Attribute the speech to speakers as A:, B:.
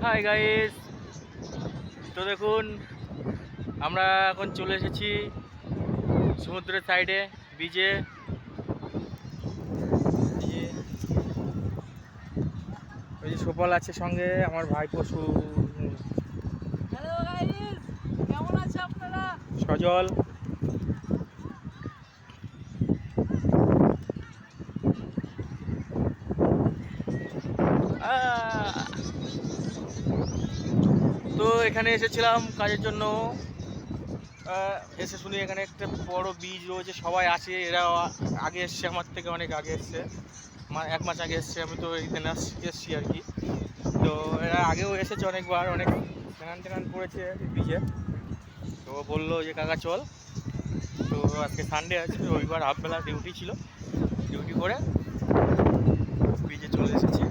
A: Hi guys, তো দেখুন আমরা এখন চলে এসেছি সমুদ্রের সাইডে বিচে। ওই যে সুপল আছে সঙ্গে, আমার ভাই পশু
B: হ্যালো গাইস, কেমন আছেন আপনারা?
A: সজল। তো এখানে এসেছিলাম কাজের জন্য। এসে শুনি এখানে একটা বড় বীজ রয়েছে, সবাই আসে। এরা আগে এসছে, আমার থেকে অনেক আগে এসছে, 1 মাস আগে এসছে। আমি তো এইখানে এসছি আর কি। তো এরা আগেও এসেছে অনেকবার, অনেক স্নান টান করেছে বিচে। তো বললো যে কাকা চল। তো আজকে সানডে আছে, রবিবার হাফবেলা ডিউটি ছিল, ডিউটি করে বিচে চলে এসেছি।